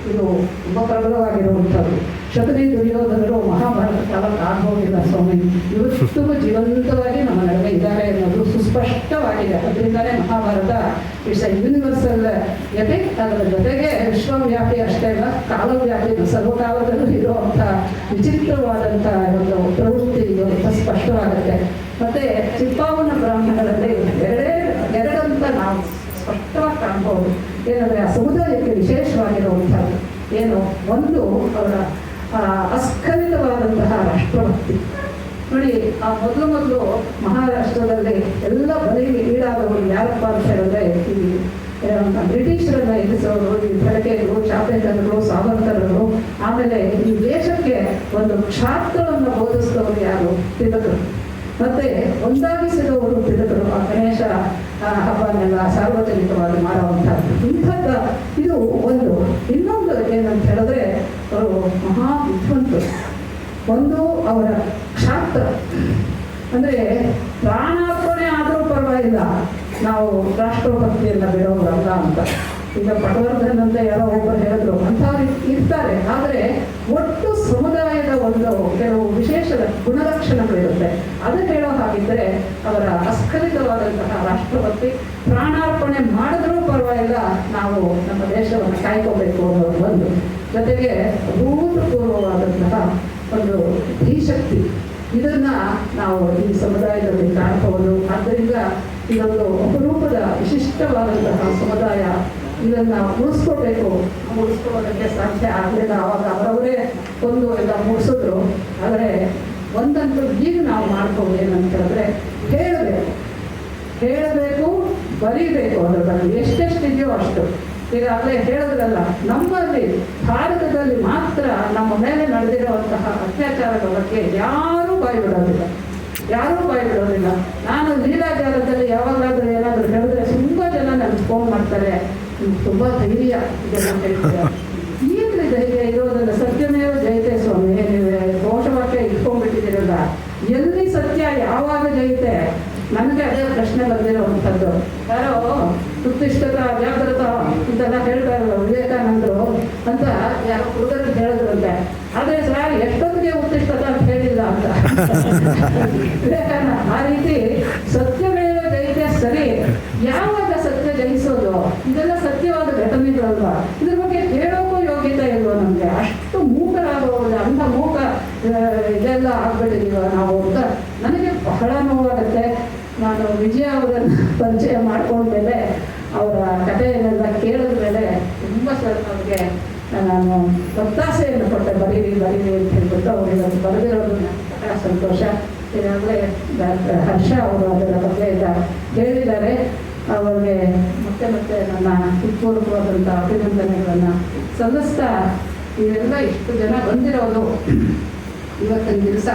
ಇದು ತುಂಬ ಪ್ರಬಲವಾಗಿರುವಂಥದ್ದು. ಶಕುನಿ ದುರ್ಯೋಧನರು ಮಹಾಭಾರತ ಕಾಲಕ್ಕೆ ಆಗೋಗಿಲ್ಲ ಸ್ವಾಮಿ, ಇವತ್ತಿಗೂ ಜೀವಂತವಾಗಿ ನಮ್ಮ ನಡುವೆ ಇದ್ದಾರೆ ಅನ್ನೋದು ಸುಸ್ಪಷ್ಟವಾಗಿದೆ. ಅದರಿಂದಲೇ Mahabharata it's A universal EPIC. ಅದರ ಜೊತೆಗೆ ವಿಶ್ವವ್ಯಾಪಿ ಅಷ್ಟೇ ಅಲ್ಲ, ಕಾಲವ್ಯಾಪಿ, ಸರ್ವಕಾಲದಲ್ಲೂ ಇರುವಂಥ ವಿಚಿತ್ರವಾದಂಥ ಒಂದು ಪ್ರವೃತ್ತಿ ಇದು ಅಂತ ಸ್ಪಷ್ಟವಾಗುತ್ತೆ. ಮತ್ತು ಚಿಪ್ಪಾವನ ಬ್ರಾಹ್ಮಣರಲ್ಲಿ ಎರಡಂತ ನಾವು ಸ್ಪಷ್ಟವಾಗಿ ಕಾಣ್ಬೋದು. ಏನಂದರೆ ಆ ಸಮುದಾಯಕ್ಕೆ ವಿಶೇಷವಾಗಿರುವಂಥದ್ದು ಏನು, ಒಂದು ಅವರ ಅಸ್ಖಲಿತವಾದಂತಹ ರಾಷ್ಟ್ರಭಕ್ತಿ. ನೋಡಿ, ಆ ಮೊದಲು ಮಹಾರಾಷ್ಟ್ರದಲ್ಲಿ ಎಲ್ಲ ಬಲಿಗೆ ಈಡಾದವರು ಯಾರಪ್ಪ ಅಂತ ಹೇಳಿದ್ರೆ ಈ ಬ್ರಿಟಿಷರನ್ನ ಎದುರಿಸೋರು, ಈ ಬೆಳಕೆಗಳು, ಚಾಪೇಕರ್ಗಳು, ಸಾವರ್ಕರರು. ಆಮೇಲೆ ಈ ದೇಶಕ್ಕೆ ಒಂದು ಕ್ಷಾತ್ರವನ್ನು ಬೋಧಿಸಿದವರು ಯಾರು? ತಿಲಕರು. ಮತ್ತೆ ಒಂದಾಗಿಸಿದವರು ತಿಲಕರು. ಆ ಗಣೇಶ ಹಬ್ಬನೆಲ್ಲ ಸಾರ್ವಜನಿಕವಾಗಿ ಮಾಡುವಂಥದ್ದು ಇಂಥದ್ದು ಇದು ಒಂದು. ಇನ್ನೊಂದು ಏನಂತ ಹೇಳಿದ್ರೆ ಅವರು ಮಹಾ ವಿದ್ವಂತರು. ಒಂದು ಅವರ ಕ್ಷಾತ್ರ, ಅಂದರೆ ಪ್ರಾಣಾರ್ಪಣೆ ಆದರೂ ಪರವಾಗಿಲ್ಲ, ನಾವು ರಾಷ್ಟ್ರಭಕ್ತಿಯನ್ನ ಬಿಡೋರಲ್ಲ ಅಂತ. ಈಗ ಪಟವರ್ಧನ್ ಅಂತ ಯಾರೋ ಒಬ್ಬರು ಹೇಳಿದ್ರು, ಅಂಥವ್ರು ಇರ್ತಾರೆ. ಆದರೆ ಒಟ್ಟು ಸಮುದಾಯದ ಒಂದು ಕೆಲವು ವಿಶೇಷ ಗುಣಲಕ್ಷಣಗಳಿರುತ್ತೆ. ಅದು ಹೇಳೋ ಹಾಗಿದ್ದರೆ ಅವರ ಅಸ್ಖಲಿತವಾದಂತಹ ರಾಷ್ಟ್ರಭಕ್ತಿ, ಪ್ರಾಣಾರ್ಪಣೆ ಮಾಡಿದ್ರೂ ಪರವಾಗಿಲ್ಲ, ನಾವು ನಮ್ಮ ದೇಶವನ್ನು ಕಾಯ್ಕೋಬೇಕು ಅನ್ನೋದು ಒಂದು. ಜೊತೆಗೆ ಅಭೂತಪೂರ್ವವಾದಂತಹ ಒಂದು ಧೀಶಕ್ತಿ, ಇದನ್ನ ನಾವು ಈ ಸಮುದಾಯದಲ್ಲಿ ಕಾಣಬಹುದು. ಆದ್ದರಿಂದ ಇದೊಂದು ಅಪರೂಪದ ವಿಶಿಷ್ಟವಾದಂತಹ ಸಮುದಾಯ. ಇದನ್ನ ಉಳಿಸ್ಕೋಬೇಕು. ಉಳಿಸ್ಕೊಳ್ಳೋದಕ್ಕೆ ಸಾಧ್ಯ ಆಗಲಿಲ್ಲ. ಆವಾಗ ಅವರವರೇ ಒಂದು ಎಲ್ಲ ಮುಗಿಸಿದ್ರು. ಆದರೆ ಒಂದಂತೂ ಈಗ ನಾವು ಮಾಡ್ಬೋದು ಏನಂತ ಹೇಳಿದ್ರೆ ಹೇಳಬೇಕು, ಬರೀಬೇಕು. ಅದ್ರ ಬಗ್ಗೆ ಎಷ್ಟೆಷ್ಟಿದೆಯೋ ಅಷ್ಟು. ಈಗಾಗಲೇ ಹೇಳಿದ್ರಲ್ಲ, ನಮ್ಮಲ್ಲಿ ಭಾರತದಲ್ಲಿ ಮಾತ್ರ ನಮ್ಮ ಮೇಲೆ ನಡೆದಿರುವಂತಹ ಅತ್ಯಾಚಾರಗಳ ಬಗ್ಗೆ ಯಾರೂ ಬಾಯಿ ಬಿಡೋದಿಲ್ಲ. ನಾನು ಲೀಲಾಜಾಲದಲ್ಲಿ ಯಾವಾಗಲಾದ್ರೂ ಏನಾದರೂ ಹೇಳಿದ್ರೆ ತುಂಬ ಜನ ನನಗೆ ಫೋನ್ ಮಾಡ್ತಾರೆ, ತುಂಬ ಧೈರ್ಯ ಇದೆಲ್ಲ ಹೇಳ್ತಾರೆ. ಈಗಲೇ ಧೈರ್ಯ ಇರೋದನ್ನ ಸತ್ಯಮೇವ ಜಯತೆ ಸ್ವಾಮಿ, ನೀವು ಘೋಷವಾಕ್ಯ ಇಟ್ಕೊಂಡ್ಬಿಟ್ಟಿದ್ದೀರಲ್ಲ, ಎಲ್ಲಿ ಸತ್ಯ ಯಾವಾಗ ಜಯಿತೆ? ನನಗೆ ಅದೇ ಪ್ರಶ್ನೆ ಬಂದಿರುವಂಥದ್ದು. ಯಾರೋ ಉತ್ತಿಷ್ಠತ ವ್ಯಾಕೃತ ಅಂತೆಲ್ಲ ಹೇಳ್ತಾರಲ್ಲ ವಿವೇಕಾನಂದರು ಅಂತ ಯಾರೋ ಹುಡುಗರು ಹೇಳಿದ್ರಂತೆ. ಆದರೆ ಸರ್ ಎಷ್ಟೊತ್ತಿಗೆ ಉತ್ತಿಷ್ಠತ ಅಂತ ಹೇಳಿಲ್ಲ ಅಂತ ವಿವೇಕಾನಂದ. ಆ ರೀತಿ ಸತ್ಯಮೇವ ಜಯಿತೆ ಸರಿ, ಯಾವಾಗ ಸತ್ಯ ಜಯಿಸೋದು? ಇದೆಲ್ಲ ಸತ್ಯವಾದ ಘಟನೆಗಳಲ್ವಾ? ಇದ್ರ ಬಗ್ಗೆ ಹೇಳೋಕ್ಕೂ ಯೋಗ್ಯತೆ ಇಲ್ವೋ ನಮಗೆ? ಅಷ್ಟು ಮೂಕರಾಗೋದು, ಅಂಥ ಮೂಕ ಇದೆಲ್ಲ ಆಗ್ಬಿಟ್ಟಿದೀವ ನಾವು ಅಂತ ನನಗೆ ಬಹಳ ನೋವಾಗುತ್ತೆ. ನಾನು ವಿಜಯ ಅವರನ್ನು ಪರಿಚಯ ಮಾಡ್ಕೊಂಡ್ಮೇಲೆ, ಅವರ ಕಥೆಯನ್ನೆಲ್ಲ ಕೇಳಿದ ಮೇಲೆ ತುಂಬ ಸ್ವಲ್ಪ ಅವ್ರಿಗೆ ನಾನು ಒತ್ತಾಸೆಯನ್ನು ಕೊಟ್ಟೆ, ಬರೀರಿ ಅಂತ ಹೇಳ್ಬಿಟ್ಟು ಅವರಿಗೆ ಅದು ಬರೆದಿರೋದು ಬಹಳ ಸಂತೋಷ. ಈಗಾಗಲೇ ಡಾಕ್ಟರ್ ಹರ್ಷ ಅವರು ಅದರ ಬಗ್ಗೆ ಎಲ್ಲ ಹೇಳಿದ್ದಾರೆ. ಅವರಿಗೆ ಮತ್ತೆ ನನ್ನ ಹೃತ್ಪೂರ್ವಕವಾದಂಥ ಅಭಿನಂದನೆಗಳನ್ನು ಸಲ್ಲಿಸ್ತಾ, ಇವೆಲ್ಲ ಇಷ್ಟು ಜನ ಬಂದಿರೋದು ಇವತ್ತಿನ ದಿವಸ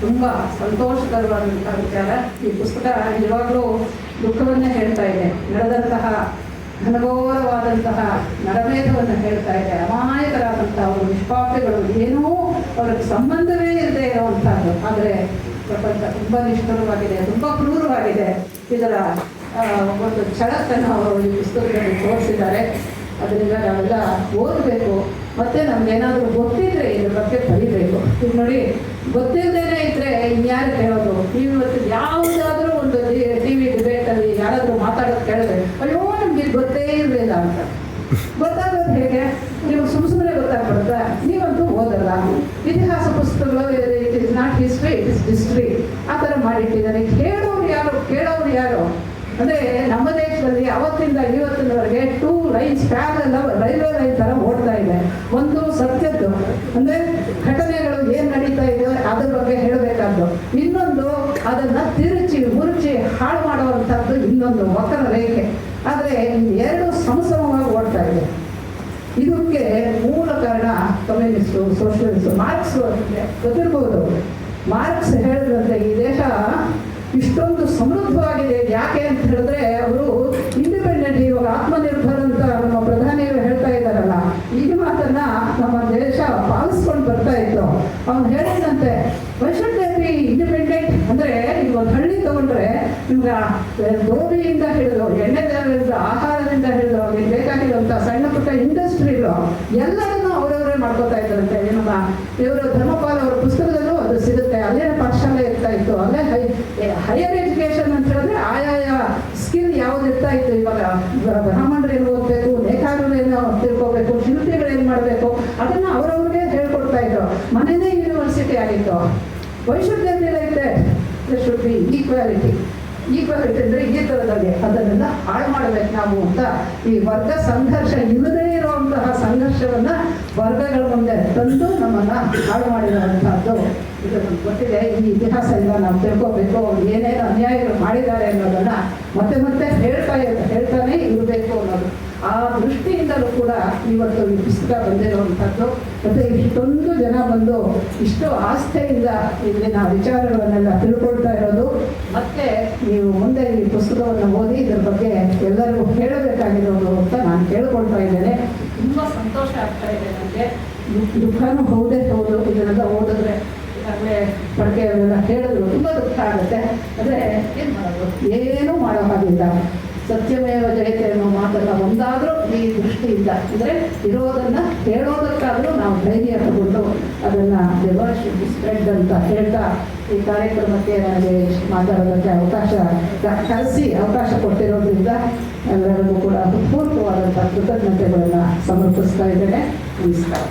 ತುಂಬ ಸಂತೋಷಕರವಾದಂತಹ ವಿಚಾರ. ಈ ಪುಸ್ತಕ ನಿಜವಾಗ್ಲೂ ದುಃಖವನ್ನೇ ಹೇಳ್ತಾ ಇದೆ. ನಡೆದಂತಹ ಘನಘೋರವಾದಂತಹ ನರಮೇಧವನ್ನು ಹೇಳ್ತಾ ಇದೆ. ಅಮಾಯಕರಾದಂತಹ ಅವರು ನಿಷ್ಪಾಪಿಗಳು, ಏನೂ ಅವ್ರಿಗೆ ಸಂಬಂಧವೇ ಇಲ್ಲದೆ ಇರುವಂತಹದ್ದು. ಆದರೆ ಪ್ರಪಂಚ ತುಂಬ ನಿಷ್ಠುರವಾಗಿದೆ, ತುಂಬ ಕ್ರೂರವಾಗಿದೆ. ಇದರ ಒಂದು ಛಳಕನ್ನು ಅವರು ಈ ಪುಸ್ತಕದಲ್ಲಿ ತೋರಿಸಿದ್ದಾರೆ. ಅದರಿಂದ ನಾವೆಲ್ಲ ಓದಬೇಕು. ಮತ್ತೆ ನಮ್ಗೇನಾದರೂ ಗೊತ್ತಿದ್ರೆ ಇದ್ರ ಬಗ್ಗೆ ಬರೀಬೇಕು. ಈಗ ನೋಡಿ, ಗೊತ್ತಿಲ್ಲದೇನೆ ಇದ್ರೆ ಇನ್ಯಾರು ಕೇಳೋದು? ಇವತ್ತು ಯಾವುದಾದ್ರೂ ಒಂದು TV ಡಿಬೇಟಲ್ಲಿ ಯಾರಾದರೂ ಮಾತಾಡೋದು ಕೇಳಿದ್ರೆ, ಅಯ್ಯೋ ನಮ್ಗೆ ಇದು ಗೊತ್ತೇ ಇರಲಿಲ್ಲ ಅಂತ. ಗೊತ್ತಾಗೋದು ಹೇಗೆ? ನೀವು ಸುಮ್ಮನೆ ಗೊತ್ತಾಗ್ಬಿಡುತ್ತಾ? ನೀವಂತೂ ಓದಲ್ಲ. ಇತಿಹಾಸ ಪುಸ್ತಕಗಳು it is not history, it is history ಆ ಥರ ಮಾಡಿಟ್ಟಿದ್ದಾರೆ. ಕೇಳೋರು ಯಾರು ಅಂದರೆ ನಮ್ಮ ದೇಶದಲ್ಲಿ ಅವತ್ತಿಂದ ಇವತ್ತಿನವರೆಗೆ 2 ಲೈನ್ಸ್ ಪ್ಯಾರಲ್ ರೈಲ್ವೆ ಲೈನ್ ಥರ ಓಡ್ತಾ ಇದೆ. ಒಂದು ಸತ್ಯದ್ದು ಅಂದರೆ ಘಟನೆಗಳು ಏನು ನಡೀತಾ ಇದೆ ಅದ್ರ ಬಗ್ಗೆ ಹೇಳಬೇಕಾದ್ದು, ಇನ್ನೊಂದು ಅದನ್ನು ಮುರುಚಿ ಹಾಳು ಮಾಡುವಂಥದ್ದು ಇನ್ನೊಂದು ವಕ್ರ ರೇಖೆ. ಆದರೆ ಎರಡು ಸಮಸಮವಾಗಿ ಓಡ್ತಾ ಇದೆ. ಇದಕ್ಕೆ ಮೂಲ ಕಾರಣ ಕಮ್ಯುನಿಸ್ಟು, ಸೋಷಿಯಲಿಸ್ಟು, ಮಾರ್ಕ್ಸ್ ಗೊತ್ತಿರ್ಬೋದು. ಮಾರ್ಕ್ಸ್ ಹೇಳಿದಂತೆ ಈ ದೇಶ ಇಷ್ಟೊಂದು ಸಮೃದ್ಧವಾಗಿದೆ ಯಾಕೆ ಅಂತ ಹೇಳಿದ್ರೆ ಅವರು ಇಂಡಿಪೆಂಡೆಂಟ್, ಇವಾಗ ಆತ್ಮನಿರ್ಭರ್ ಅಂತ ನಮ್ಮ ಪ್ರಧಾನಿಗಳು ಹೇಳ್ತಾ ಇದ್ದಾರಲ್ಲ, ಈ ಮಾತನ್ನ ನಮ್ಮ ದೇಶ ಪಾಲಿಸ್ಕೊಂಡು ಬರ್ತಾ ಇತ್ತು. ಅವ್ನು ಹೇಳಿದಂತೆ ವೈಶುದ್ಧಿ ಇಂಡಿಪೆಂಡೆಂಟ್ ಅಂದರೆ ಈಗ ಒಂದು ಹಳ್ಳಿ ತಗೊಂಡ್ರೆ ನಿಮ್ಗೆ ಗೋಧಿಯಿಂದ ಹಿಡಿದು ಎಣ್ಣೆದಿಂದ ಆಹಾರದಿಂದ ಹಿಡಿದು ಅವ್ರಿಗೆ ಬೇಕಾಗಿರುವಂಥ ಸಣ್ಣ ಪುಟ್ಟ ಇಂಡಸ್ಟ್ರಿಗಳು ಎಲ್ಲರನ್ನೂ ಅವರವರೇ ಮಾಡ್ಕೋತಾ ಇದ್ದಾರಂತೆ. ನಮ್ಮ ಇವರು ಧರ್ಮಪಾಲ್ ಅವರ ಪುಸ್ತಕದಲ್ಲೂ ಅದು ಸಿಗುತ್ತೆ. ಅಲ್ಲೇ ಪಾಠಶಾಲೆ ಇರ್ತಾ ಇತ್ತು, ಅಲ್ಲೇ ಹೈಯರ್ ಎಜುಕೇಶನ್ ಅಂತ ಹೇಳಿದ್ರೆ ಆಯಾಯ ಸ್ಕಿಲ್ ಯಾವ್ದು ಇರ್ತಾ ಇತ್ತು. ಇವಾಗ ಬ್ರಾಹ್ಮಣರು ಏನು ಓದಬೇಕು, ನೇಕಾರರೇನು ತಿಳ್ಕೋಬೇಕು, ಶಿಲ್ಪಿಗಳೇನು ಮಾಡಬೇಕು ಅದನ್ನು ಅವರವ್ರಿಗೆ ಹೇಳ್ಕೊಡ್ತಾ ಇದ್ರು. ಮನೆಯೇ ಯೂನಿವರ್ಸಿಟಿ ಆಗಿತ್ತು. ವೈಶುದ್ಧತೆ ಐತೆ, ಶುಡ್ ಬಿ ಈಕ್ವಾಲಿಟಿ ಅಂದರೆ ಈ ಥರದಲ್ಲಿ ಅದನ್ನೆಲ್ಲ ಹಾಳು ಮಾಡಬೇಕು ನಾವು ಅಂತ ಈ ವರ್ಗ ಸಂಘರ್ಷ ಇಲ್ಲದೇ ಇರುವಂತಹ ಸಂಘರ್ಷವನ್ನು ವರ್ಗಗಳ ಮುಂದೆ ತಂದು ನಮ್ಮನ್ನು ಹಾಳು ಮಾಡಿರುವಂತಹದ್ದು ಇದು ನಮ್ಗೆ ಗೊತ್ತಿದೆ. ಈ ಇತಿಹಾಸ ಎಲ್ಲ ನಾವು ತಿಳ್ಕೋಬೇಕು. ಏನೇನು ಅನ್ಯಾಯಗಳು ಮಾಡಿದ್ದಾರೆ ಅನ್ನೋದನ್ನು ಮತ್ತೆ ಹೇಳ್ತಾನೆ ಇರಬೇಕು ಅನ್ನೋದು. ಆ ದೃಷ್ಟಿಯಿಂದಲೂ ಕೂಡ ಇವತ್ತು ಈ ಪುಸ್ತಕ ಬಂದಿರುವಂಥದ್ದು. ಮತ್ತು ಇಷ್ಟೊಂದು ಜನ ಬಂದು ಇಷ್ಟು ಆಸ್ಥೆಯಿಂದ ಇಲ್ಲಿನ ವಿಚಾರಗಳನ್ನೆಲ್ಲ ತಿಳ್ಕೊಳ್ತಾ ಇರೋದು. ಮತ್ತೆ ನೀವು ಮುಂದೆ ಈ ಪುಸ್ತಕವನ್ನು ಓದಿ ಇದರ ಬಗ್ಗೆ ಎಲ್ಲರಿಗೂ ಹೇಳಬೇಕಾಗಿರೋದು ಅಂತ ನಾನು ಕೇಳ್ಕೊಳ್ತಾ ಇದ್ದೇನೆ. ತುಂಬ ಸಂತೋಷ ಆಗ್ತಾ ಇದೆ ನನಗೆ. ದುಃಖನೂ ಹೌದು. ಇದನ್ನೆಲ್ಲ ಓದಿದ್ರೆ ಈಗಾಗಲೇ ಪಡ್ಕೆಯವರೆಲ್ಲ ಹೇಳಿದ್ರು ತುಂಬ ದುಃಖ ಆಗುತ್ತೆ. ಆದರೆ ಏನು ಮಾಡೋದು, ಏನೂ ಮಾಡೋ ಹಾಗಿಲ್ಲ. ಸತ್ಯಮೇವ ಜಯತೆ ಅನ್ನೋ ಮಾತನ್ನು ಒಂದಾದರೂ ಈ ದೃಷ್ಟಿಯಿಂದ ಅಂದರೆ ಇರೋದನ್ನು ಹೇಳೋದಕ್ಕಾದರೂ ನಾವು ಧೈರ್ಯ ತಗೊಂಡು ಅದನ್ನು ಸ್ಪ್ರೆಡ್ ಅಂತ ಹೇಳ್ತಾ ಈ ಕಾರ್ಯಕ್ರಮಕ್ಕೆ ನನಗೆ ಮಾತಾಡೋದಕ್ಕೆ ಅವಕಾಶ ಕೊಟ್ಟಿರೋದ್ರಿಂದ ಎಲ್ಲರಿಗೂ ಕೂಡ ಪೂರ್ವಕವಾದಂಥ ಕೃತಜ್ಞತೆಗಳನ್ನು ಸಮರ್ಪಿಸ್ತಾ ಇದ್ದೇನೆ. ನಮಸ್ಕಾರ.